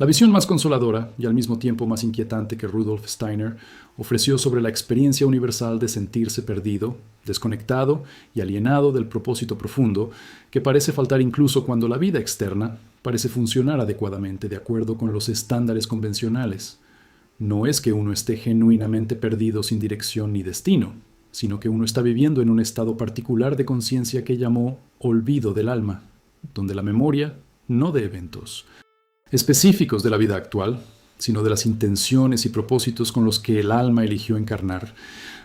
La visión más consoladora y al mismo tiempo más inquietante que Rudolf Steiner ofreció sobre la experiencia universal de sentirse perdido, desconectado y alienado del propósito profundo, que parece faltar incluso cuando la vida externa parece funcionar adecuadamente de acuerdo con los estándares convencionales. No es que uno esté genuinamente perdido sin dirección ni destino, sino que uno está viviendo en un estado particular de conciencia que llamó olvido del alma, donde la memoria, no de eventos específicos de la vida actual, sino de las intenciones y propósitos con los que el alma eligió encarnar,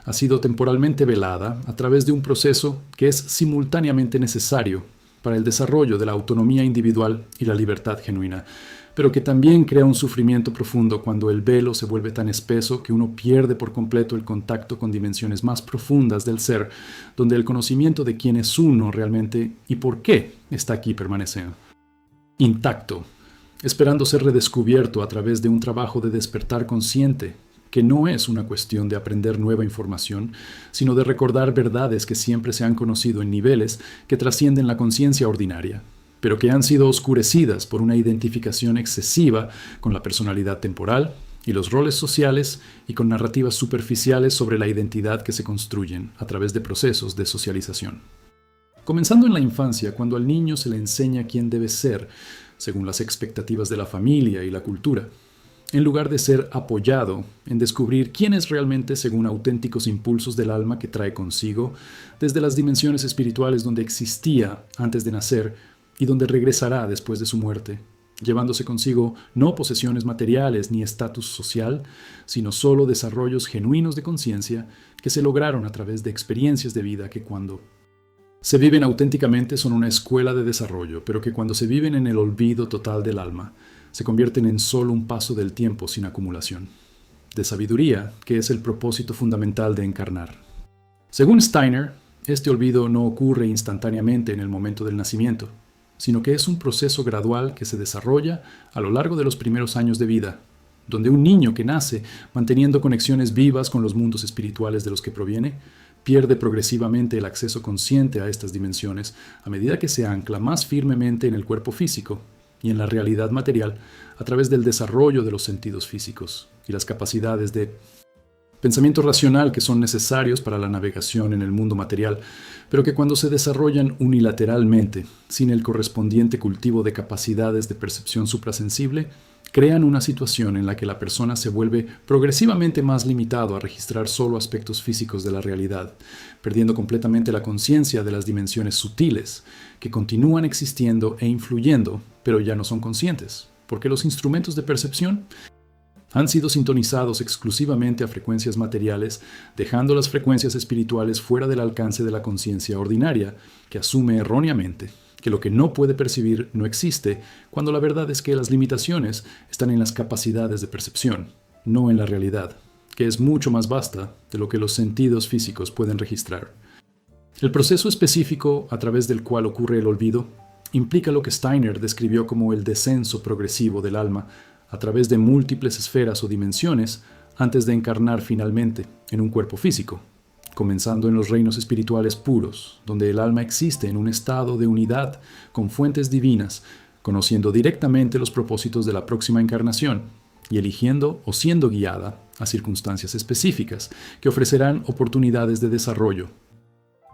ha sido temporalmente velada a través de un proceso que es simultáneamente necesario para el desarrollo de la autonomía individual y la libertad genuina, pero que también crea un sufrimiento profundo cuando el velo se vuelve tan espeso que uno pierde por completo el contacto con dimensiones más profundas del ser, donde el conocimiento de quién es uno realmente y por qué está aquí permanece intacto, esperando ser redescubierto a través de un trabajo de despertar consciente, que no es una cuestión de aprender nueva información, sino de recordar verdades que siempre se han conocido en niveles que trascienden la conciencia ordinaria, pero que han sido oscurecidas por una identificación excesiva con la personalidad temporal y los roles sociales y con narrativas superficiales sobre la identidad que se construyen a través de procesos de socialización. Comenzando en la infancia, cuando al niño se le enseña quién debe ser, según las expectativas de la familia y la cultura, en lugar de ser apoyado en descubrir quién es realmente según auténticos impulsos del alma que trae consigo desde las dimensiones espirituales donde existía antes de nacer y donde regresará después de su muerte, llevándose consigo no posesiones materiales ni estatus social, sino solo desarrollos genuinos de conciencia que se lograron a través de experiencias de vida que cuando se viven auténticamente son una escuela de desarrollo, pero que cuando se viven en el olvido total del alma, se convierten en solo un paso del tiempo sin acumulación, de sabiduría, que es el propósito fundamental de encarnar. Según Steiner, este olvido no ocurre instantáneamente en el momento del nacimiento, sino que es un proceso gradual que se desarrolla a lo largo de los primeros años de vida, donde un niño que nace manteniendo conexiones vivas con los mundos espirituales de los que proviene, pierde progresivamente el acceso consciente a estas dimensiones a medida que se ancla más firmemente en el cuerpo físico y en la realidad material a través del desarrollo de los sentidos físicos y las capacidades de pensamiento racional que son necesarios para la navegación en el mundo material, pero que cuando se desarrollan unilateralmente, sin el correspondiente cultivo de capacidades de percepción suprasensible, crean una situación en la que la persona se vuelve progresivamente más limitado a registrar solo aspectos físicos de la realidad, perdiendo completamente la conciencia de las dimensiones sutiles, que continúan existiendo e influyendo, pero ya no son conscientes, porque los instrumentos de percepción han sido sintonizados exclusivamente a frecuencias materiales, dejando las frecuencias espirituales fuera del alcance de la conciencia ordinaria, que asume erróneamente que lo que no puede percibir no existe, cuando la verdad es que las limitaciones están en las capacidades de percepción, no en la realidad, que es mucho más vasta de lo que los sentidos físicos pueden registrar. El proceso específico a través del cual ocurre el olvido implica lo que Steiner describió como el descenso progresivo del alma a través de múltiples esferas o dimensiones antes de encarnar finalmente en un cuerpo físico, comenzando en los reinos espirituales puros, donde el alma existe en un estado de unidad con fuentes divinas, conociendo directamente los propósitos de la próxima encarnación y eligiendo o siendo guiada a circunstancias específicas que ofrecerán oportunidades de desarrollo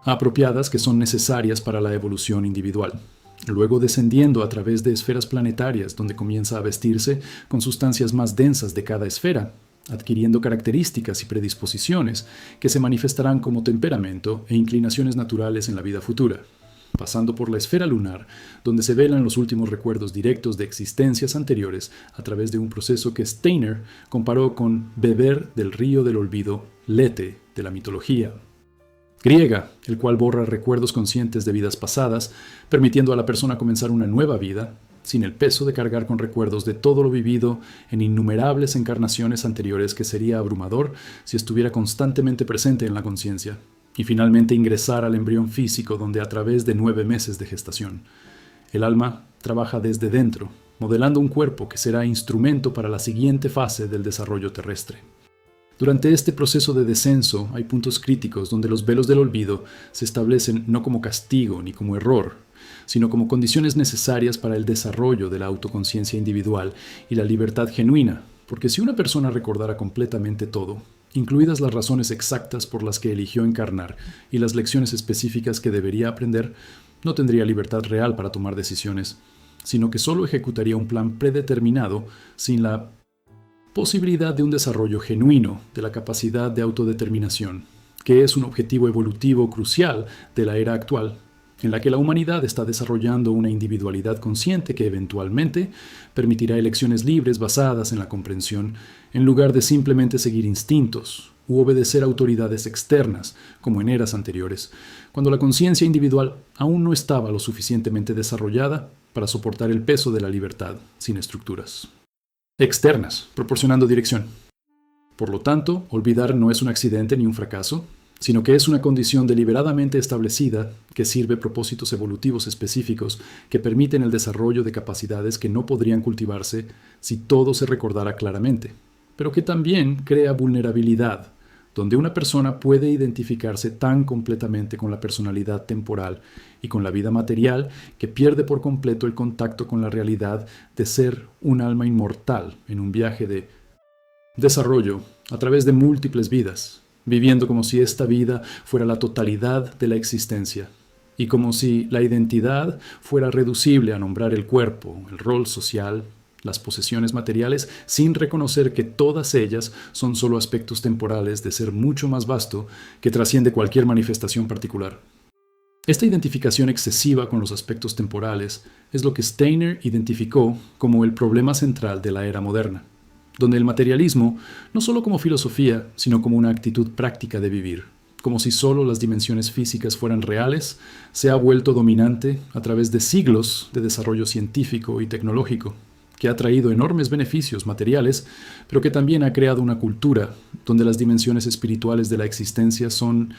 apropiadas que son necesarias para la evolución individual. Luego descendiendo a través de esferas planetarias donde comienza a vestirse con sustancias más densas de cada esfera, adquiriendo características y predisposiciones que se manifestarán como temperamento e inclinaciones naturales en la vida futura, pasando por la esfera lunar, donde se velan los últimos recuerdos directos de existencias anteriores a través de un proceso que Steiner comparó con beber del río del olvido, Lete, de la mitología griega, el cual borra recuerdos conscientes de vidas pasadas, permitiendo a la persona comenzar una nueva vida, sin el peso de cargar con recuerdos de todo lo vivido en innumerables encarnaciones anteriores, que sería abrumador si estuviera constantemente presente en la conciencia, y finalmente ingresar al embrión físico donde a través de 9 meses de gestación, el alma trabaja desde dentro, modelando un cuerpo que será instrumento para la siguiente fase del desarrollo terrestre. Durante este proceso de descenso hay puntos críticos donde los velos del olvido se establecen no como castigo ni como error, sino como condiciones necesarias para el desarrollo de la autoconciencia individual y la libertad genuina, porque si una persona recordara completamente todo, incluidas las razones exactas por las que eligió encarnar y las lecciones específicas que debería aprender, no tendría libertad real para tomar decisiones, sino que solo ejecutaría un plan predeterminado sin la posibilidad de un desarrollo genuino de la capacidad de autodeterminación, que es un objetivo evolutivo crucial de la era actual, en la que la humanidad está desarrollando una individualidad consciente que eventualmente permitirá elecciones libres basadas en la comprensión, en lugar de simplemente seguir instintos u obedecer autoridades externas, como en eras anteriores, cuando la conciencia individual aún no estaba lo suficientemente desarrollada para soportar el peso de la libertad sin estructuras externas, proporcionando dirección. Por lo tanto, olvidar no es un accidente ni un fracaso, sino que es una condición deliberadamente establecida que sirve propósitos evolutivos específicos que permiten el desarrollo de capacidades que no podrían cultivarse si todo se recordara claramente, pero que también crea vulnerabilidad, donde una persona puede identificarse tan completamente con la personalidad temporal y con la vida material que pierde por completo el contacto con la realidad de ser un alma inmortal en un viaje de desarrollo a través de múltiples vidas, viviendo como si esta vida fuera la totalidad de la existencia y como si la identidad fuera reducible a nombrar el cuerpo, el rol social, las posesiones materiales, sin reconocer que todas ellas son solo aspectos temporales de ser mucho más vasto que trasciende cualquier manifestación particular. Esta identificación excesiva con los aspectos temporales es lo que Steiner identificó como el problema central de la era moderna, donde el materialismo, no solo como filosofía, sino como una actitud práctica de vivir, como si solo las dimensiones físicas fueran reales, se ha vuelto dominante a través de siglos de desarrollo científico y tecnológico, que ha traído enormes beneficios materiales, pero que también ha creado una cultura donde las dimensiones espirituales de la existencia son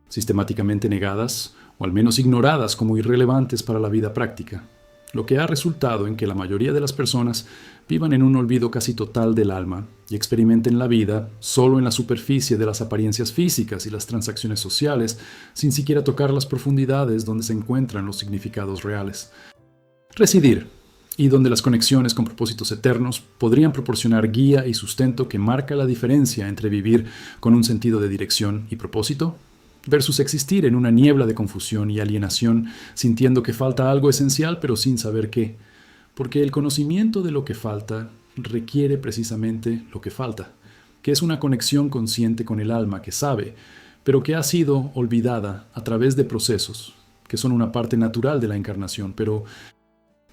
sistemáticamente negadas o al menos ignoradas como irrelevantes para la vida práctica, lo que ha resultado en que la mayoría de las personas vivan en un olvido casi total del alma y experimenten la vida solo en la superficie de las apariencias físicas y las transacciones sociales, sin siquiera tocar las profundidades donde se encuentran los significados reales. Residir, y donde las conexiones con propósitos eternos podrían proporcionar guía y sustento que marca la diferencia entre vivir con un sentido de dirección y propósito versus existir en una niebla de confusión y alienación, sintiendo que falta algo esencial pero sin saber qué, porque el conocimiento de lo que falta requiere precisamente lo que falta, que es una conexión consciente con el alma que sabe, pero que ha sido olvidada a través de procesos que son una parte natural de la encarnación, pero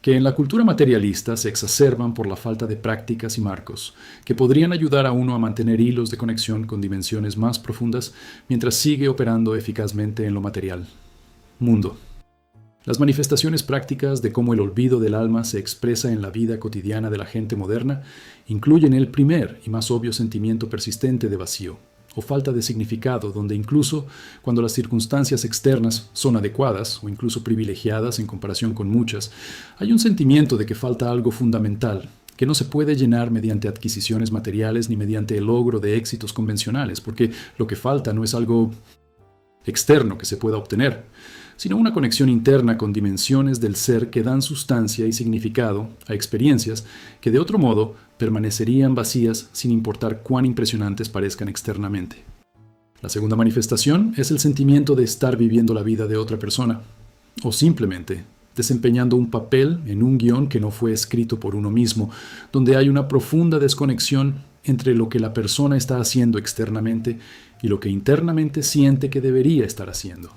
que en la cultura materialista se exacerban por la falta de prácticas y marcos, que podrían ayudar a uno a mantener hilos de conexión con dimensiones más profundas mientras sigue operando eficazmente en lo material. Mundo. Las manifestaciones prácticas de cómo el olvido del alma se expresa en la vida cotidiana de la gente moderna incluyen el primer y más obvio sentimiento persistente de vacío, o falta de significado, donde incluso cuando las circunstancias externas son adecuadas o incluso privilegiadas en comparación con muchas, hay un sentimiento de que falta algo fundamental, que no se puede llenar mediante adquisiciones materiales ni mediante el logro de éxitos convencionales, porque lo que falta no es algo externo que se pueda obtener, sino una conexión interna con dimensiones del ser que dan sustancia y significado a experiencias que de otro modo permanecerían vacías sin importar cuán impresionantes parezcan externamente. La segunda manifestación es el sentimiento de estar viviendo la vida de otra persona, o simplemente desempeñando un papel en un guión que no fue escrito por uno mismo, donde hay una profunda desconexión entre lo que la persona está haciendo externamente y lo que internamente siente que debería estar haciendo,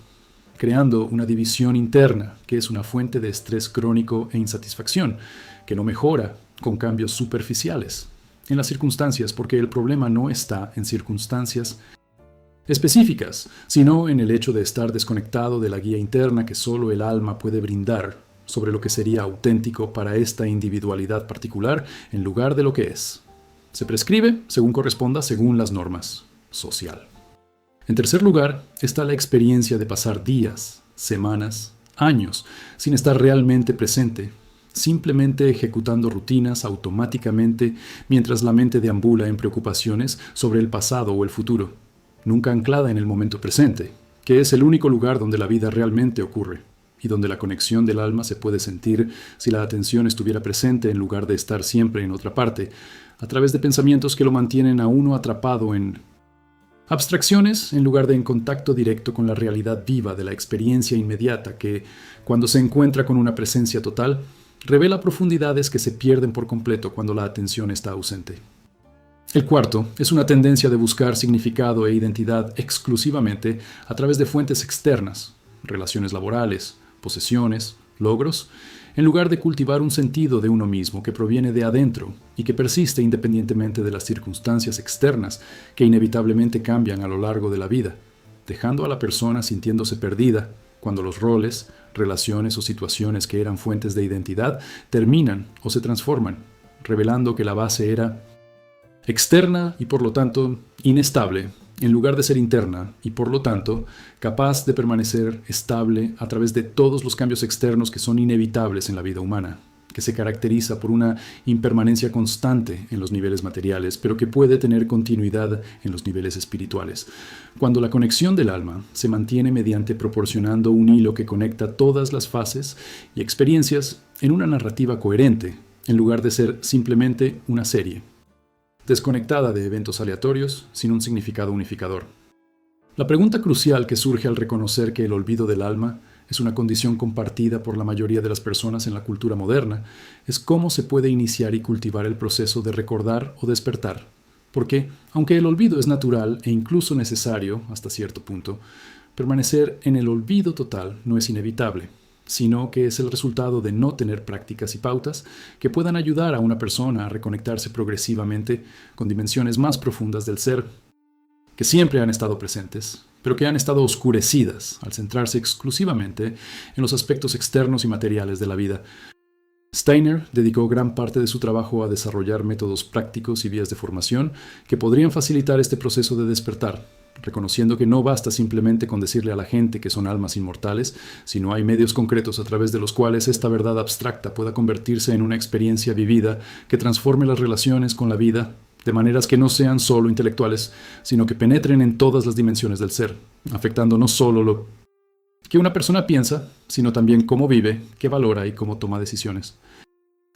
creando una división interna que es una fuente de estrés crónico e insatisfacción, que no mejora con cambios superficiales en las circunstancias, porque el problema no está en circunstancias específicas, sino en el hecho de estar desconectado de la guía interna que solo el alma puede brindar sobre lo que sería auténtico para esta individualidad particular en lugar de lo que es. Se prescribe según corresponda según las normas social. En tercer lugar, está la experiencia de pasar días, semanas, años, sin estar realmente presente, simplemente ejecutando rutinas automáticamente mientras la mente deambula en preocupaciones sobre el pasado o el futuro, nunca anclada en el momento presente, que es el único lugar donde la vida realmente ocurre, y donde la conexión del alma se puede sentir si la atención estuviera presente en lugar de estar siempre en otra parte, a través de pensamientos que lo mantienen a uno atrapado en abstracciones en lugar de en contacto directo con la realidad viva de la experiencia inmediata que, cuando se encuentra con una presencia total, revela profundidades que se pierden por completo cuando la atención está ausente. El cuarto es una tendencia de buscar significado e identidad exclusivamente a través de fuentes externas, relaciones laborales, posesiones, logros, en lugar de cultivar un sentido de uno mismo que proviene de adentro y que persiste independientemente de las circunstancias externas que inevitablemente cambian a lo largo de la vida, dejando a la persona sintiéndose perdida cuando los roles, relaciones o situaciones que eran fuentes de identidad terminan o se transforman, revelando que la base era externa y por lo tanto inestable, en lugar de ser interna y por lo tanto capaz de permanecer estable a través de todos los cambios externos que son inevitables en la vida humana, que se caracteriza por una impermanencia constante en los niveles materiales, pero que puede tener continuidad en los niveles espirituales. Cuando la conexión del alma se mantiene mediante proporcionando un hilo que conecta todas las fases y experiencias en una narrativa coherente, en lugar de ser simplemente una serie desconectada de eventos aleatorios, sin un significado unificador. La pregunta crucial que surge al reconocer que el olvido del alma es una condición compartida por la mayoría de las personas en la cultura moderna es cómo se puede iniciar y cultivar el proceso de recordar o despertar. Porque, aunque el olvido es natural e incluso necesario hasta cierto punto, permanecer en el olvido total no es inevitable, sino que es el resultado de no tener prácticas y pautas que puedan ayudar a una persona a reconectarse progresivamente con dimensiones más profundas del ser, que siempre han estado presentes, pero que han estado oscurecidas al centrarse exclusivamente en los aspectos externos y materiales de la vida. Steiner dedicó gran parte de su trabajo a desarrollar métodos prácticos y vías de formación que podrían facilitar este proceso de despertar, reconociendo que no basta simplemente con decirle a la gente que son almas inmortales, sino hay medios concretos a través de los cuales esta verdad abstracta pueda convertirse en una experiencia vivida que transforme las relaciones con la vida de maneras que no sean solo intelectuales, sino que penetren en todas las dimensiones del ser, afectando no solo lo que una persona piensa, sino también cómo vive, qué valora y cómo toma decisiones.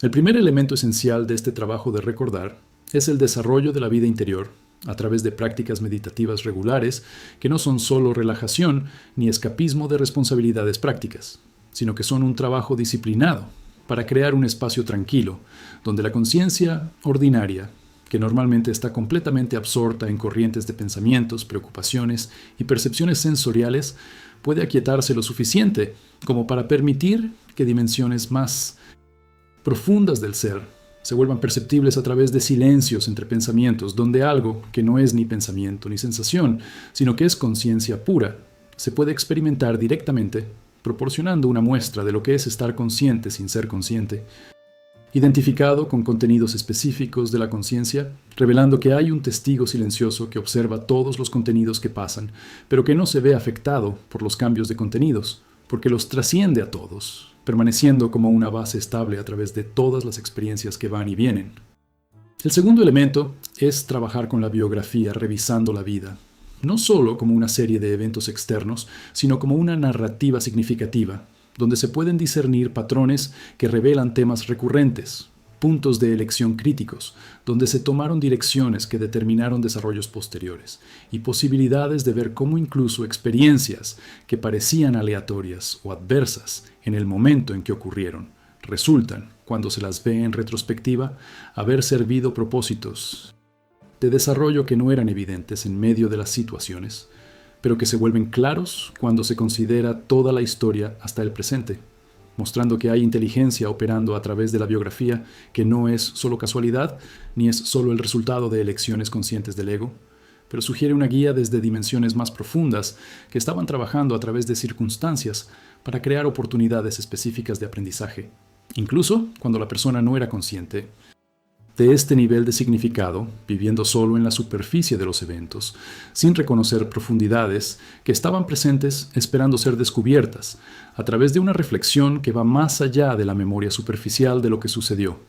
El primer elemento esencial de este trabajo de recordar es el desarrollo de la vida interior a través de prácticas meditativas regulares que no son solo relajación ni escapismo de responsabilidades prácticas, sino que son un trabajo disciplinado para crear un espacio tranquilo, donde la conciencia ordinaria, que normalmente está completamente absorta en corrientes de pensamientos, preocupaciones y percepciones sensoriales, puede aquietarse lo suficiente como para permitir que dimensiones más profundas del ser se vuelvan perceptibles a través de silencios entre pensamientos, donde algo que no es ni pensamiento ni sensación, sino que es conciencia pura, se puede experimentar directamente, proporcionando una muestra de lo que es estar consciente sin ser consciente, identificado con contenidos específicos de la conciencia, revelando que hay un testigo silencioso que observa todos los contenidos que pasan, pero que no se ve afectado por los cambios de contenidos, porque los trasciende a todos, permaneciendo como una base estable a través de todas las experiencias que van y vienen. El segundo elemento es trabajar con la biografía, revisando la vida, no solo como una serie de eventos externos, sino como una narrativa significativa, donde se pueden discernir patrones que revelan temas recurrentes, puntos de elección críticos, donde se tomaron direcciones que determinaron desarrollos posteriores, y posibilidades de ver cómo incluso experiencias que parecían aleatorias o adversas en el momento en que ocurrieron, resultan, cuando se las ve en retrospectiva, haber servido propósitos de desarrollo que no eran evidentes en medio de las situaciones, pero que se vuelven claros cuando se considera toda la historia hasta el presente, mostrando que hay inteligencia operando a través de la biografía que no es solo casualidad, ni es solo el resultado de elecciones conscientes del ego, pero sugiere una guía desde dimensiones más profundas que estaban trabajando a través de circunstancias para crear oportunidades específicas de aprendizaje, incluso cuando la persona no era consciente de este nivel de significado, viviendo solo en la superficie de los eventos, sin reconocer profundidades que estaban presentes esperando ser descubiertas, a través de una reflexión que va más allá de la memoria superficial de lo que sucedió,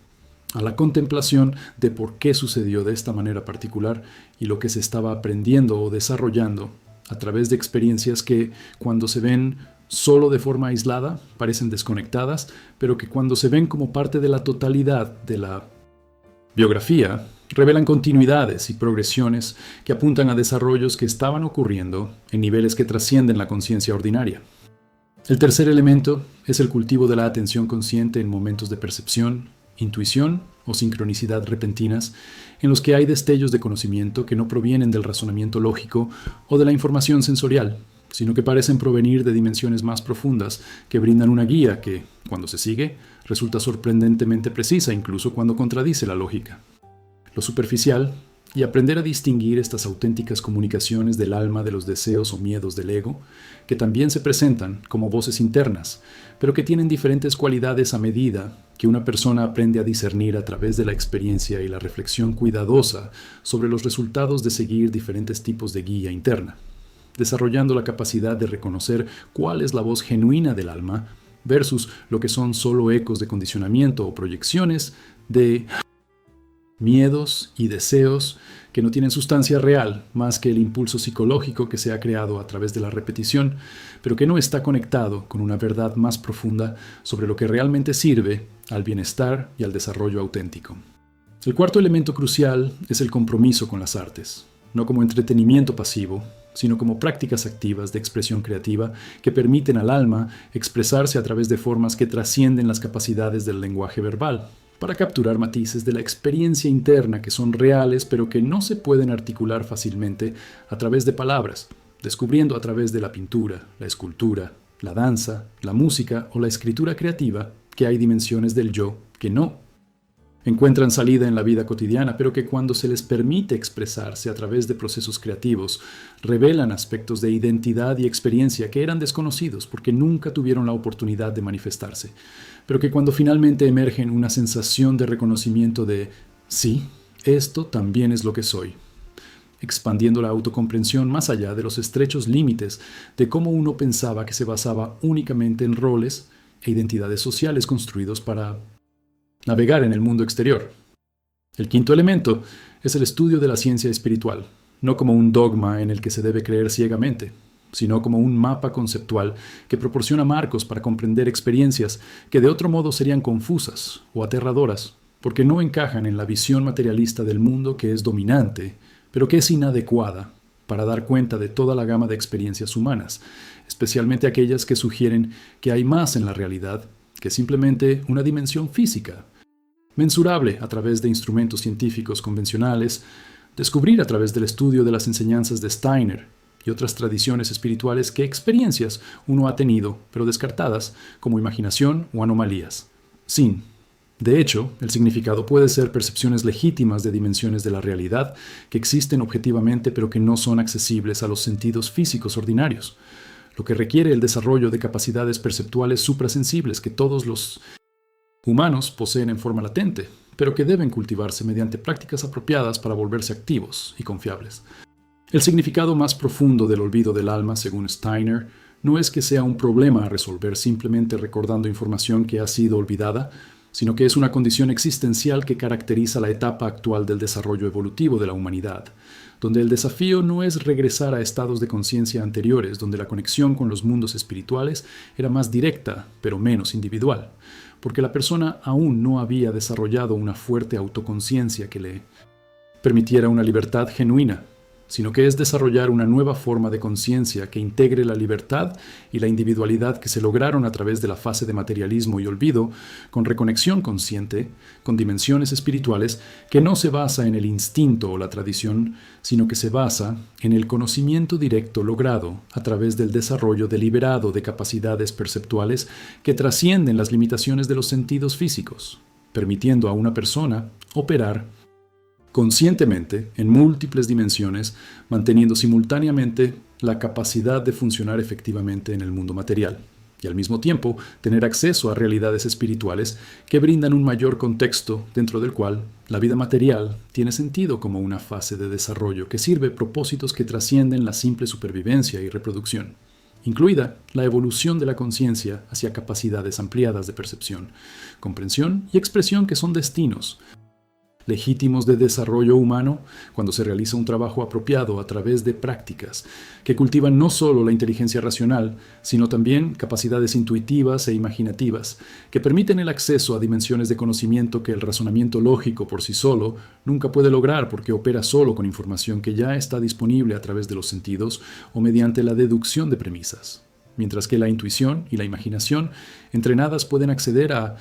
a la contemplación de por qué sucedió de esta manera particular y lo que se estaba aprendiendo o desarrollando, a través de experiencias que, cuando se ven solo de forma aislada, parecen desconectadas, pero que cuando se ven como parte de la totalidad de la biografía, revelan continuidades y progresiones que apuntan a desarrollos que estaban ocurriendo en niveles que trascienden la conciencia ordinaria. El tercer elemento es el cultivo de la atención consciente en momentos de percepción, intuición o sincronicidad repentinas en los que hay destellos de conocimiento que no provienen del razonamiento lógico o de la información sensorial, sino que parecen provenir de dimensiones más profundas que brindan una guía que, cuando se sigue, resulta sorprendentemente precisa incluso cuando contradice la lógica. Lo superficial, y aprender a distinguir estas auténticas comunicaciones del alma de los deseos o miedos del ego, que también se presentan como voces internas, pero que tienen diferentes cualidades a medida que una persona aprende a discernir a través de la experiencia y la reflexión cuidadosa sobre los resultados de seguir diferentes tipos de guía interna, desarrollando la capacidad de reconocer cuál es la voz genuina del alma versus lo que son solo ecos de condicionamiento o proyecciones de miedos y deseos que no tienen sustancia real más que el impulso psicológico que se ha creado a través de la repetición, pero que no está conectado con una verdad más profunda sobre lo que realmente sirve al bienestar y al desarrollo auténtico. El cuarto elemento crucial es el compromiso con las artes, no como entretenimiento pasivo, sino como prácticas activas de expresión creativa que permiten al alma expresarse a través de formas que trascienden las capacidades del lenguaje verbal, para capturar matices de la experiencia interna que son reales pero que no se pueden articular fácilmente a través de palabras, descubriendo a través de la pintura, la escultura, la danza, la música o la escritura creativa que hay dimensiones del yo que no encuentran salida en la vida cotidiana, pero que cuando se les permite expresarse a través de procesos creativos, revelan aspectos de identidad y experiencia que eran desconocidos porque nunca tuvieron la oportunidad de manifestarse, pero que cuando finalmente emergen una sensación de reconocimiento de sí, esto también es lo que soy, expandiendo la autocomprensión más allá de los estrechos límites de cómo uno pensaba que se basaba únicamente en roles e identidades sociales construidos para navegar en el mundo exterior. El quinto elemento es el estudio de la ciencia espiritual, no como un dogma en el que se debe creer ciegamente, sino como un mapa conceptual que proporciona marcos para comprender experiencias que de otro modo serían confusas o aterradoras, porque no encajan en la visión materialista del mundo que es dominante, pero que es inadecuada para dar cuenta de toda la gama de experiencias humanas, especialmente aquellas que sugieren que hay más en la realidad que simplemente una dimensión física, mensurable a través de instrumentos científicos convencionales, descubrir a través del estudio de las enseñanzas de Steiner y otras tradiciones espirituales qué experiencias uno ha tenido, pero descartadas como imaginación o anomalías. Sin. De hecho, el significado puede ser percepciones legítimas de dimensiones de la realidad que existen objetivamente pero que no son accesibles a los sentidos físicos ordinarios, lo que requiere el desarrollo de capacidades perceptuales suprasensibles que todos los humanos poseen en forma latente, pero que deben cultivarse mediante prácticas apropiadas para volverse activos y confiables. El significado más profundo del olvido del alma, según Steiner, no es que sea un problema a resolver simplemente recordando información que ha sido olvidada, sino que es una condición existencial que caracteriza la etapa actual del desarrollo evolutivo de la humanidad, donde el desafío no es regresar a estados de conciencia anteriores, donde la conexión con los mundos espirituales era más directa, pero menos individual, porque la persona aún no había desarrollado una fuerte autoconciencia que le permitiera una libertad genuina, sino que es desarrollar una nueva forma de conciencia que integre la libertad y la individualidad que se lograron a través de la fase de materialismo y olvido, con reconexión consciente, con dimensiones espirituales que no se basa en el instinto o la tradición, sino que se basa en el conocimiento directo logrado a través del desarrollo deliberado de capacidades perceptuales que trascienden las limitaciones de los sentidos físicos, permitiendo a una persona operar conscientemente en múltiples dimensiones, manteniendo simultáneamente la capacidad de funcionar efectivamente en el mundo material, y al mismo tiempo tener acceso a realidades espirituales que brindan un mayor contexto dentro del cual la vida material tiene sentido como una fase de desarrollo que sirve propósitos que trascienden la simple supervivencia y reproducción, incluida la evolución de la conciencia hacia capacidades ampliadas de percepción, comprensión y expresión que son destinos, legítimos de desarrollo humano cuando se realiza un trabajo apropiado a través de prácticas que cultivan no solo la inteligencia racional, sino también capacidades intuitivas e imaginativas que permiten el acceso a dimensiones de conocimiento que el razonamiento lógico por sí solo nunca puede lograr porque opera solo con información que ya está disponible a través de los sentidos o mediante la deducción de premisas, mientras que la intuición y la imaginación entrenadas pueden acceder a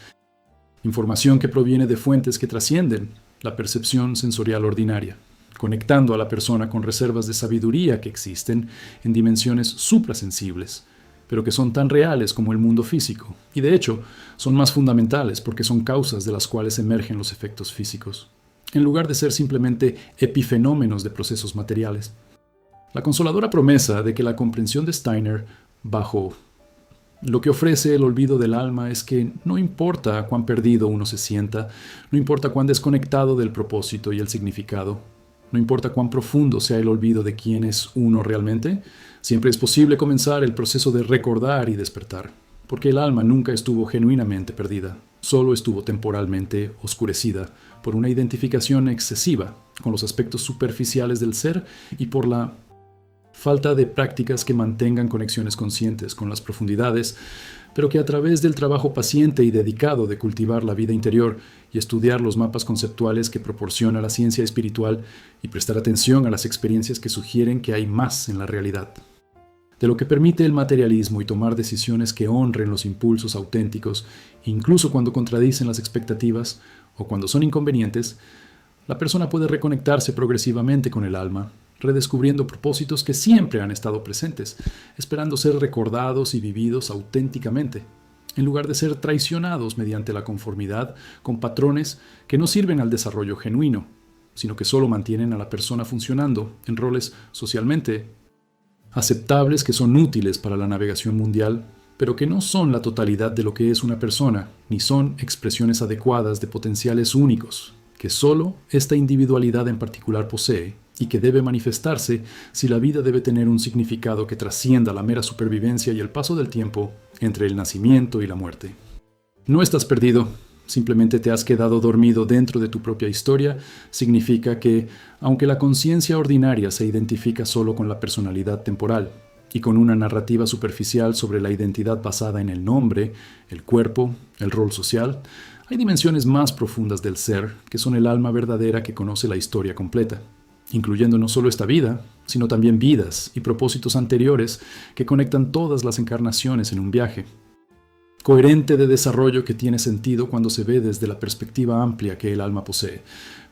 información que proviene de fuentes que trascienden la percepción sensorial ordinaria, conectando a la persona con reservas de sabiduría que existen en dimensiones suprasensibles, pero que son tan reales como el mundo físico, y de hecho son más fundamentales porque son causas de las cuales emergen los efectos físicos, en lugar de ser simplemente epifenómenos de procesos materiales. La consoladora promesa de que la comprensión de Steiner, bajo lo que ofrece el olvido del alma, es que no importa cuán perdido uno se sienta, no importa cuán desconectado del propósito y el significado, no importa cuán profundo sea el olvido de quién es uno realmente, siempre es posible comenzar el proceso de recordar y despertar, porque el alma nunca estuvo genuinamente perdida, solo estuvo temporalmente oscurecida por una identificación excesiva con los aspectos superficiales del ser y por la falta de prácticas que mantengan conexiones conscientes con las profundidades, pero que a través del trabajo paciente y dedicado de cultivar la vida interior y estudiar los mapas conceptuales que proporciona la ciencia espiritual y prestar atención a las experiencias que sugieren que hay más en la realidad, de lo que permite el materialismo y tomar decisiones que honren los impulsos auténticos, incluso cuando contradicen las expectativas o cuando son inconvenientes, la persona puede reconectarse progresivamente con el alma, redescubriendo propósitos que siempre han estado presentes, esperando ser recordados y vividos auténticamente, en lugar de ser traicionados mediante la conformidad con patrones que no sirven al desarrollo genuino, sino que solo mantienen a la persona funcionando en roles socialmente aceptables que son útiles para la navegación mundial, pero que no son la totalidad de lo que es una persona, ni son expresiones adecuadas de potenciales únicos, que solo esta individualidad en particular posee, y que debe manifestarse si la vida debe tener un significado que trascienda la mera supervivencia y el paso del tiempo entre el nacimiento y la muerte. No estás perdido, simplemente te has quedado dormido dentro de tu propia historia, significa que, aunque la conciencia ordinaria se identifica solo con la personalidad temporal y con una narrativa superficial sobre la identidad basada en el nombre, el cuerpo, el rol social, hay dimensiones más profundas del ser que son el alma verdadera que conoce la historia completa, incluyendo no solo esta vida, sino también vidas y propósitos anteriores que conectan todas las encarnaciones en un viaje coherente de desarrollo que tiene sentido cuando se ve desde la perspectiva amplia que el alma posee,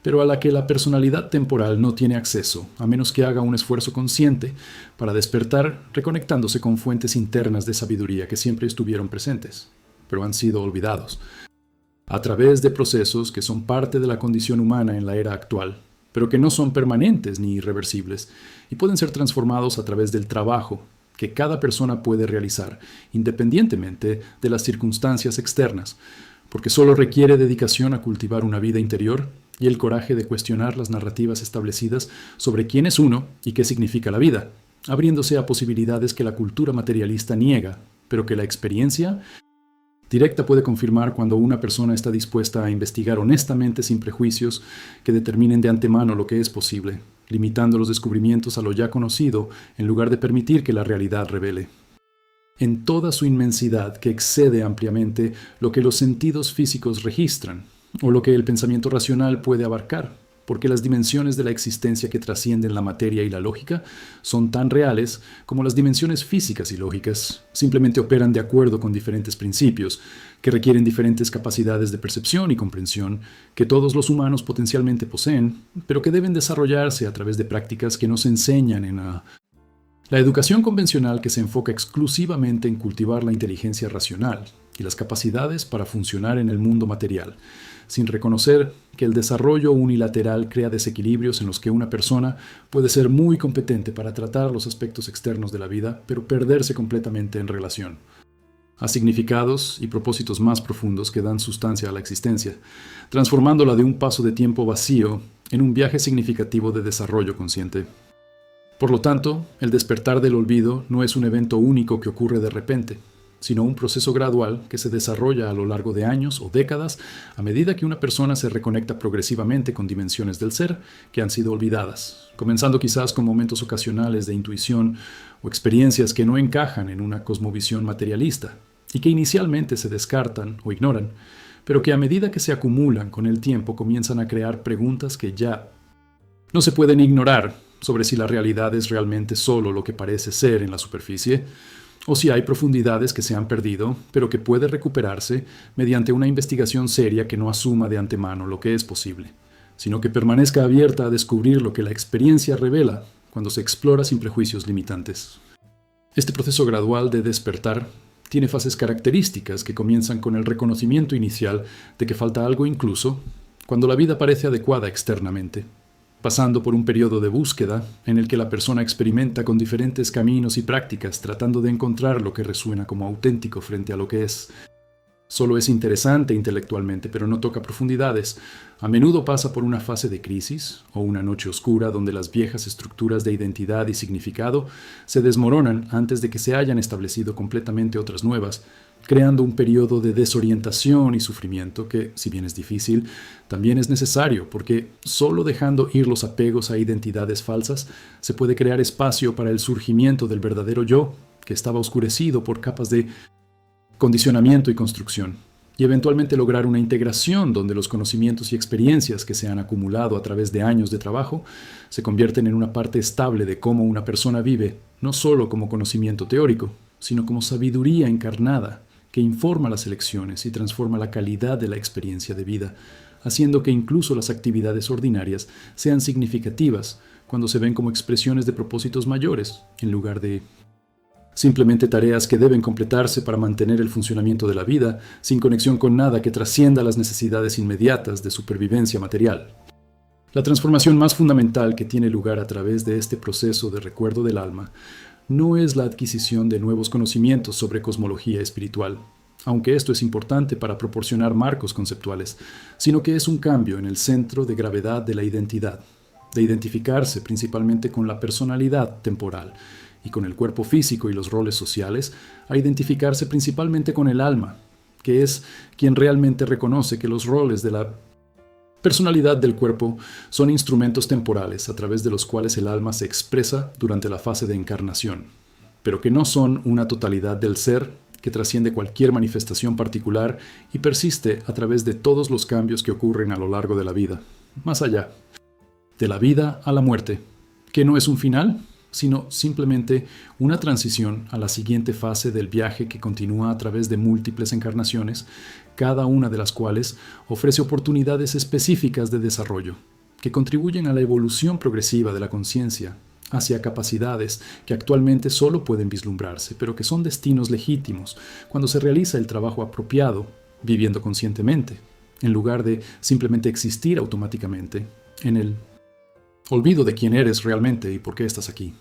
pero a la que la personalidad temporal no tiene acceso, a menos que haga un esfuerzo consciente para despertar reconectándose con fuentes internas de sabiduría que siempre estuvieron presentes, pero han sido olvidados, a través de procesos que son parte de la condición humana en la era actual, pero que no son permanentes ni irreversibles, y pueden ser transformados a través del trabajo que cada persona puede realizar, independientemente de las circunstancias externas, porque solo requiere dedicación a cultivar una vida interior y el coraje de cuestionar las narrativas establecidas sobre quién es uno y qué significa la vida, abriéndose a posibilidades que la cultura materialista niega, pero que la experiencia directa puede confirmar cuando una persona está dispuesta a investigar honestamente sin prejuicios que determinen de antemano lo que es posible, limitando los descubrimientos a lo ya conocido en lugar de permitir que la realidad revele, en toda su inmensidad que excede ampliamente lo que los sentidos físicos registran o lo que el pensamiento racional puede abarcar, porque las dimensiones de la existencia que trascienden la materia y la lógica son tan reales como las dimensiones físicas y lógicas, simplemente operan de acuerdo con diferentes principios, que requieren diferentes capacidades de percepción y comprensión que todos los humanos potencialmente poseen, pero que deben desarrollarse a través de prácticas que nos enseñan en la educación convencional que se enfoca exclusivamente en cultivar la inteligencia racional y las capacidades para funcionar en el mundo material, sin reconocer que el desarrollo unilateral crea desequilibrios en los que una persona puede ser muy competente para tratar los aspectos externos de la vida, pero perderse completamente en relación a significados y propósitos más profundos que dan sustancia a la existencia, transformándola de un paso de tiempo vacío en un viaje significativo de desarrollo consciente. Por lo tanto, el despertar del olvido no es un evento único que ocurre de repente, sino un proceso gradual que se desarrolla a lo largo de años o décadas a medida que una persona se reconecta progresivamente con dimensiones del ser que han sido olvidadas, comenzando quizás con momentos ocasionales de intuición o experiencias que no encajan en una cosmovisión materialista y que inicialmente se descartan o ignoran, pero que a medida que se acumulan con el tiempo comienzan a crear preguntas que ya no se pueden ignorar sobre si la realidad es realmente solo lo que parece ser en la superficie, o si hay profundidades que se han perdido, pero que puede recuperarse mediante una investigación seria que no asuma de antemano lo que es posible, sino que permanezca abierta a descubrir lo que la experiencia revela cuando se explora sin prejuicios limitantes. Este proceso gradual de despertar tiene fases características que comienzan con el reconocimiento inicial de que falta algo incluso cuando la vida parece adecuada externamente, pasando por un periodo de búsqueda en el que la persona experimenta con diferentes caminos y prácticas tratando de encontrar lo que resuena como auténtico frente a lo que es. Solo es interesante intelectualmente, pero no toca profundidades. A menudo pasa por una fase de crisis o una noche oscura donde las viejas estructuras de identidad y significado se desmoronan antes de que se hayan establecido completamente otras nuevas, creando un periodo de desorientación y sufrimiento que, si bien es difícil, también es necesario, porque solo dejando ir los apegos a identidades falsas se puede crear espacio para el surgimiento del verdadero yo, que estaba oscurecido por capas de condicionamiento y construcción, y eventualmente lograr una integración donde los conocimientos y experiencias que se han acumulado a través de años de trabajo se convierten en una parte estable de cómo una persona vive, no solo como conocimiento teórico, sino como sabiduría encarnada, que informa las elecciones y transforma la calidad de la experiencia de vida, haciendo que incluso las actividades ordinarias sean significativas cuando se ven como expresiones de propósitos mayores, en lugar de simplemente tareas que deben completarse para mantener el funcionamiento de la vida, sin conexión con nada que trascienda las necesidades inmediatas de supervivencia material. La transformación más fundamental que tiene lugar a través de este proceso de recuerdo del alma no es la adquisición de nuevos conocimientos sobre cosmología espiritual, aunque esto es importante para proporcionar marcos conceptuales, sino que es un cambio en el centro de gravedad de la identidad, de identificarse principalmente con la personalidad temporal y con el cuerpo físico y los roles sociales, a identificarse principalmente con el alma, que es quien realmente reconoce que los roles de la personalidad del cuerpo son instrumentos temporales a través de los cuales el alma se expresa durante la fase de encarnación, pero que no son una totalidad del ser que trasciende cualquier manifestación particular y persiste a través de todos los cambios que ocurren a lo largo de la vida, más allá, de la vida a la muerte, que no es un final, sino simplemente una transición a la siguiente fase del viaje que continúa a través de múltiples encarnaciones, cada una de las cuales ofrece oportunidades específicas de desarrollo, que contribuyen a la evolución progresiva de la conciencia hacia capacidades que actualmente solo pueden vislumbrarse, pero que son destinos legítimos cuando se realiza el trabajo apropiado, viviendo conscientemente, en lugar de simplemente existir automáticamente en el olvido de quién eres realmente y por qué estás aquí.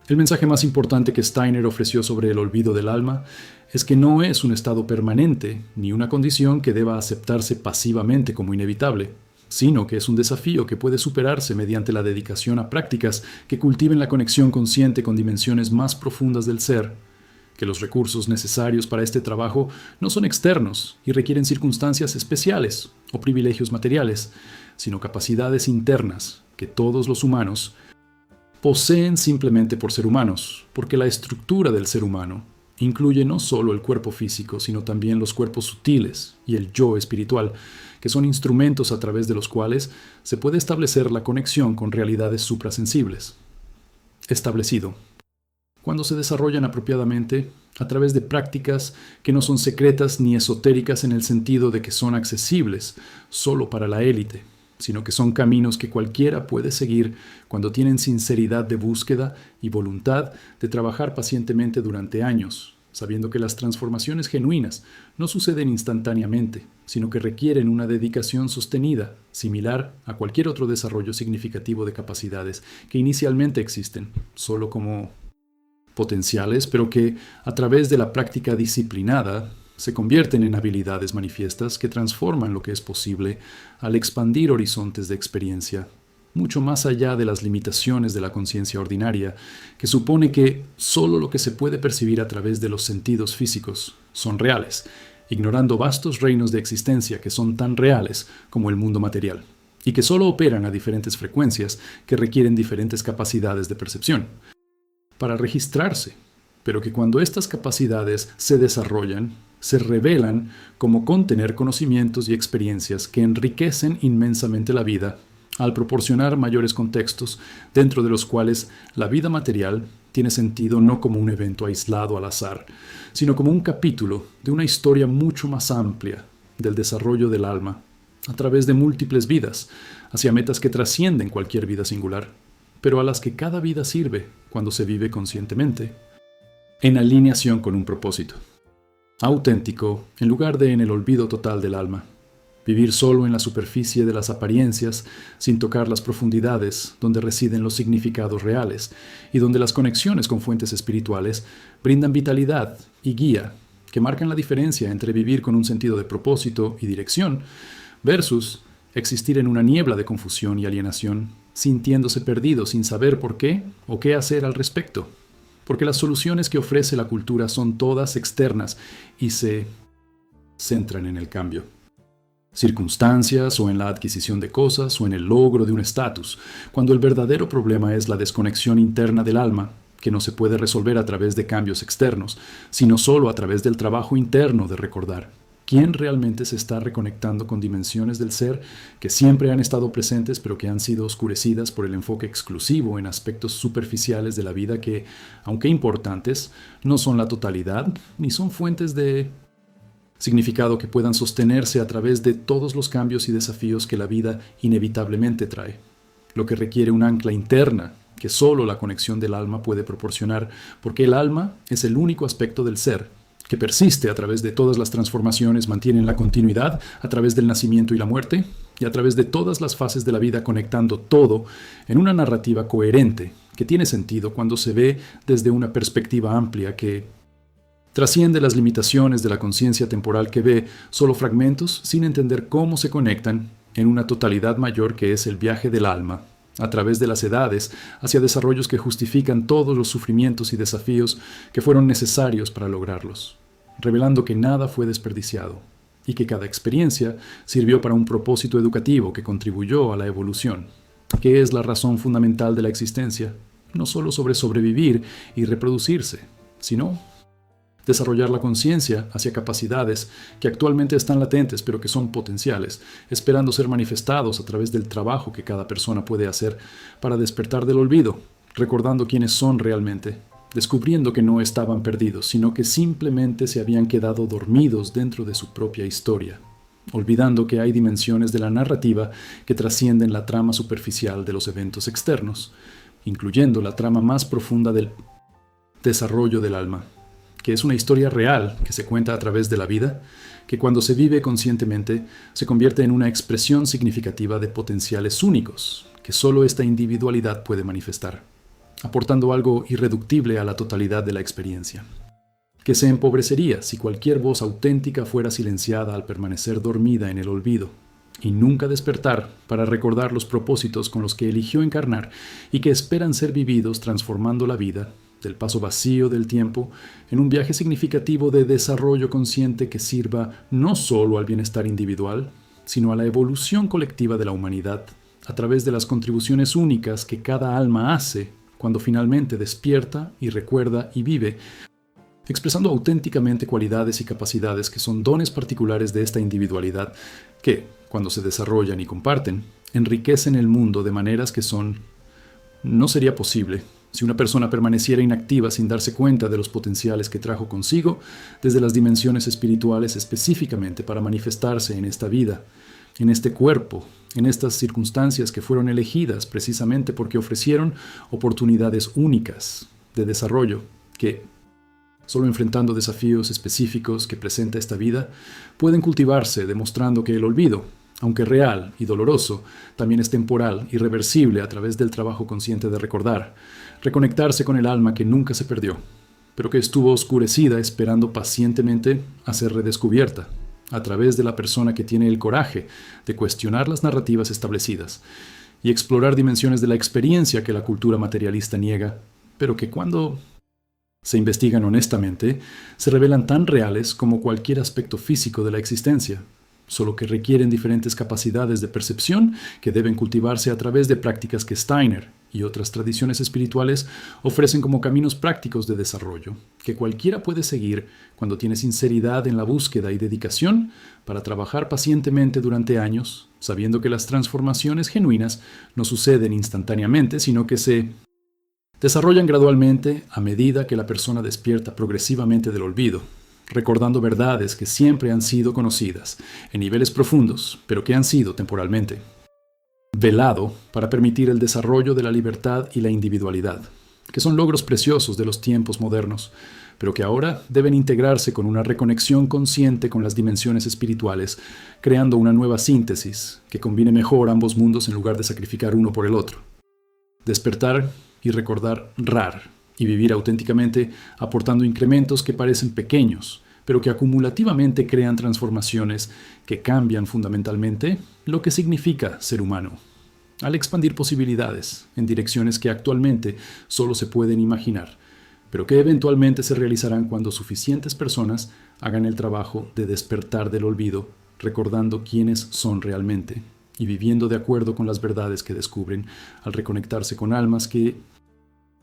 El mensaje más importante que Steiner ofreció sobre el olvido del alma es que no es un estado permanente ni una condición que deba aceptarse pasivamente como inevitable, sino que es un desafío que puede superarse mediante la dedicación a prácticas que cultiven la conexión consciente con dimensiones más profundas del ser, que los recursos necesarios para este trabajo no son externos y requieren circunstancias especiales o privilegios materiales, sino capacidades internas que todos los humanos poseen simplemente por ser humanos, porque la estructura del ser humano incluye no solo el cuerpo físico, sino también los cuerpos sutiles y el yo espiritual, que son instrumentos a través de los cuales se puede establecer la conexión con realidades suprasensibles. Establecido. Cuando se desarrollan apropiadamente a través de prácticas que no son secretas ni esotéricas en el sentido de que son accesibles solo para la élite, sino que son caminos que cualquiera puede seguir cuando tienen sinceridad de búsqueda y voluntad de trabajar pacientemente durante años, sabiendo que las transformaciones genuinas no suceden instantáneamente, sino que requieren una dedicación sostenida, similar a cualquier otro desarrollo significativo de capacidades que inicialmente existen, solo como potenciales, pero que, a través de la práctica disciplinada, se convierten en habilidades manifiestas que transforman lo que es posible al expandir horizontes de experiencia, mucho más allá de las limitaciones de la conciencia ordinaria, que supone que solo lo que se puede percibir a través de los sentidos físicos son reales, ignorando vastos reinos de existencia que son tan reales como el mundo material, y que solo operan a diferentes frecuencias que requieren diferentes capacidades de percepción para registrarse, pero que cuando estas capacidades se desarrollan, se revelan como contener conocimientos y experiencias que enriquecen inmensamente la vida al proporcionar mayores contextos dentro de los cuales la vida material tiene sentido no como un evento aislado al azar, sino como un capítulo de una historia mucho más amplia del desarrollo del alma a través de múltiples vidas, hacia metas que trascienden cualquier vida singular, pero a las que cada vida sirve cuando se vive conscientemente, en alineación con un propósito auténtico en lugar de en el olvido total del alma. Vivir solo en la superficie de las apariencias, sin tocar las profundidades donde residen los significados reales y donde las conexiones con fuentes espirituales brindan vitalidad y guía que marcan la diferencia entre vivir con un sentido de propósito y dirección versus existir en una niebla de confusión y alienación, sintiéndose perdido sin saber por qué o qué hacer al respecto. Porque las soluciones que ofrece la cultura son todas externas y se centran en el cambio. Circunstancias o en la adquisición de cosas o en el logro de un estatus, cuando el verdadero problema es la desconexión interna del alma, que no se puede resolver a través de cambios externos, sino solo a través del trabajo interno de recordar quién realmente se está reconectando con dimensiones del ser que siempre han estado presentes pero que han sido oscurecidas por el enfoque exclusivo en aspectos superficiales de la vida que, aunque importantes, no son la totalidad ni son fuentes de significado que puedan sostenerse a través de todos los cambios y desafíos que la vida inevitablemente trae, lo que requiere un ancla interna que solo la conexión del alma puede proporcionar, porque el alma es el único aspecto del ser que persiste a través de todas las transformaciones, mantiene la continuidad a través del nacimiento y la muerte, y a través de todas las fases de la vida, conectando todo en una narrativa coherente que tiene sentido cuando se ve desde una perspectiva amplia que trasciende las limitaciones de la conciencia temporal que ve solo fragmentos sin entender cómo se conectan en una totalidad mayor que es el viaje del alma a través de las edades hacia desarrollos que justifican todos los sufrimientos y desafíos que fueron necesarios para lograrlos, revelando que nada fue desperdiciado y que cada experiencia sirvió para un propósito educativo que contribuyó a la evolución, que es la razón fundamental de la existencia, no solo sobre sobrevivir y reproducirse, sino desarrollar la conciencia hacia capacidades que actualmente están latentes pero que son potenciales, esperando ser manifestados a través del trabajo que cada persona puede hacer para despertar del olvido, recordando quiénes son realmente, descubriendo que no estaban perdidos, sino que simplemente se habían quedado dormidos dentro de su propia historia, olvidando que hay dimensiones de la narrativa que trascienden la trama superficial de los eventos externos, incluyendo la trama más profunda del desarrollo del alma, que es una historia real que se cuenta a través de la vida, que cuando se vive conscientemente se convierte en una expresión significativa de potenciales únicos, que solo esta individualidad puede manifestar, aportando algo irreductible a la totalidad de la experiencia, que se empobrecería si cualquier voz auténtica fuera silenciada al permanecer dormida en el olvido, y nunca despertar para recordar los propósitos con los que eligió encarnar y que esperan ser vividos transformando la vida del paso vacío del tiempo en un viaje significativo de desarrollo consciente que sirva no solo al bienestar individual, sino a la evolución colectiva de la humanidad, a través de las contribuciones únicas que cada alma hace cuando finalmente despierta y recuerda y vive, expresando auténticamente cualidades y capacidades que son dones particulares de esta individualidad que, cuando se desarrollan y comparten, enriquecen el mundo de maneras que no sería posible si una persona permaneciera inactiva sin darse cuenta de los potenciales que trajo consigo desde las dimensiones espirituales específicamente para manifestarse en esta vida, en este cuerpo, en estas circunstancias que fueron elegidas precisamente porque ofrecieron oportunidades únicas de desarrollo que, solo enfrentando desafíos específicos que presenta esta vida, pueden cultivarse demostrando que el olvido, aunque real y doloroso, también es temporal y reversible a través del trabajo consciente de recordar, reconectarse con el alma que nunca se perdió, pero que estuvo oscurecida esperando pacientemente a ser redescubierta, a través de la persona que tiene el coraje de cuestionar las narrativas establecidas, y explorar dimensiones de la experiencia que la cultura materialista niega, pero que cuando se investigan honestamente, se revelan tan reales como cualquier aspecto físico de la existencia, solo que requieren diferentes capacidades de percepción que deben cultivarse a través de prácticas que Steiner y otras tradiciones espirituales ofrecen como caminos prácticos de desarrollo, que cualquiera puede seguir cuando tiene sinceridad en la búsqueda y dedicación para trabajar pacientemente durante años, sabiendo que las transformaciones genuinas no suceden instantáneamente, sino que se desarrollan gradualmente a medida que la persona despierta progresivamente del olvido, recordando verdades que siempre han sido conocidas, en niveles profundos, pero que han sido temporalmente velado para permitir el desarrollo de la libertad y la individualidad, que son logros preciosos de los tiempos modernos, pero que ahora deben integrarse con una reconexión consciente con las dimensiones espirituales, creando una nueva síntesis que combine mejor ambos mundos en lugar de sacrificar uno por el otro. Despertar y recordar RAR, y vivir auténticamente aportando incrementos que parecen pequeños, pero que acumulativamente crean transformaciones que cambian fundamentalmente lo que significa ser humano, al expandir posibilidades en direcciones que actualmente solo se pueden imaginar, pero que eventualmente se realizarán cuando suficientes personas hagan el trabajo de despertar del olvido, recordando quiénes son realmente y viviendo de acuerdo con las verdades que descubren al reconectarse con almas que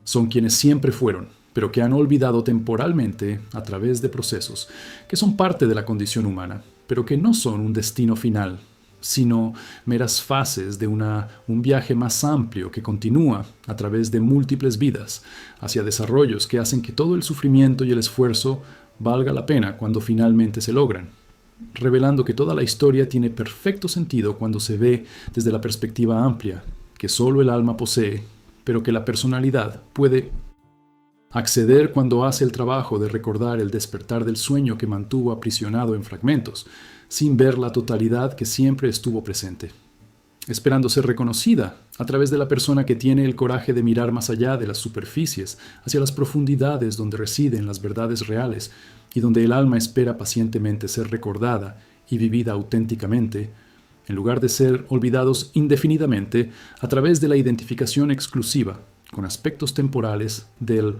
son quienes siempre fueron, pero que han olvidado temporalmente a través de procesos que son parte de la condición humana, pero que no son un destino final, sino meras fases de un viaje más amplio que continúa a través de múltiples vidas, hacia desarrollos que hacen que todo el sufrimiento y el esfuerzo valga la pena cuando finalmente se logran, revelando que toda la historia tiene perfecto sentido cuando se ve desde la perspectiva amplia, que solo el alma posee, pero que la personalidad puede acceder cuando hace el trabajo de recordar el despertar del sueño que mantuvo aprisionado en fragmentos, sin ver la totalidad que siempre estuvo presente, esperando ser reconocida a través de la persona que tiene el coraje de mirar más allá de las superficies, hacia las profundidades donde residen las verdades reales y donde el alma espera pacientemente ser recordada y vivida auténticamente, en lugar de ser olvidados indefinidamente a través de la identificación exclusiva con aspectos temporales del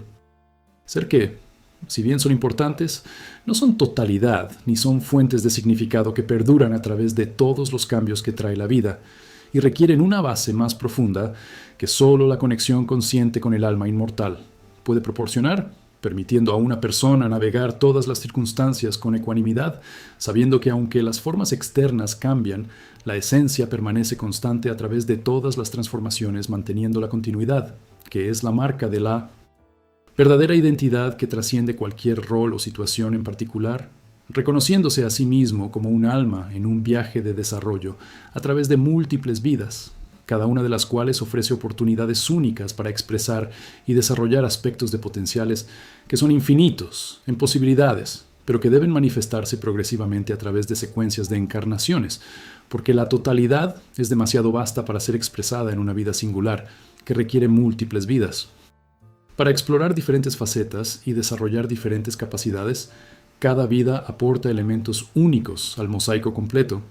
ser que, si bien son importantes, no son totalidad ni son fuentes de significado que perduran a través de todos los cambios que trae la vida y requieren una base más profunda que solo la conexión consciente con el alma inmortal puede proporcionar, permitiendo a una persona navegar todas las circunstancias con ecuanimidad, sabiendo que aunque las formas externas cambian, la esencia permanece constante a través de todas las transformaciones, manteniendo la continuidad, que es la marca de la verdadera identidad que trasciende cualquier rol o situación en particular, reconociéndose a sí mismo como un alma en un viaje de desarrollo a través de múltiples vidas, cada una de las cuales ofrece oportunidades únicas para expresar y desarrollar aspectos de potenciales que son infinitos en posibilidades, pero que deben manifestarse progresivamente a través de secuencias de encarnaciones, porque la totalidad es demasiado vasta para ser expresada en una vida singular, que requiere múltiples vidas. Para explorar diferentes facetas y desarrollar diferentes capacidades, cada vida aporta elementos únicos al mosaico completo,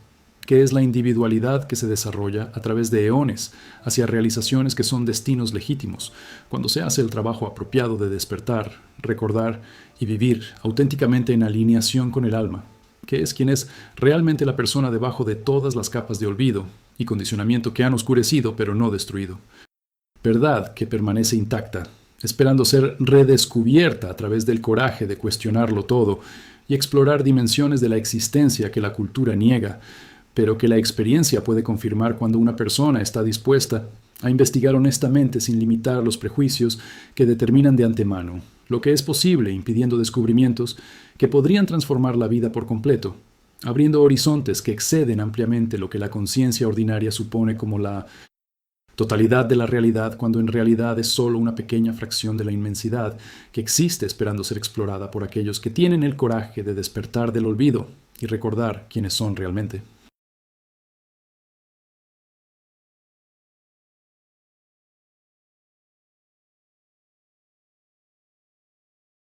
que es la individualidad que se desarrolla a través de eones hacia realizaciones que son destinos legítimos, cuando se hace el trabajo apropiado de despertar, recordar y vivir auténticamente en alineación con el alma, que es quien es realmente la persona debajo de todas las capas de olvido y condicionamiento que han oscurecido pero no destruido. Verdad que permanece intacta, esperando ser redescubierta a través del coraje de cuestionarlo todo y explorar dimensiones de la existencia que la cultura niega, pero que la experiencia puede confirmar cuando una persona está dispuesta a investigar honestamente sin limitar los prejuicios que determinan de antemano lo que es posible, impidiendo descubrimientos que podrían transformar la vida por completo, abriendo horizontes que exceden ampliamente lo que la conciencia ordinaria supone como la totalidad de la realidad, cuando en realidad es solo una pequeña fracción de la inmensidad que existe esperando ser explorada por aquellos que tienen el coraje de despertar del olvido y recordar quiénes son realmente.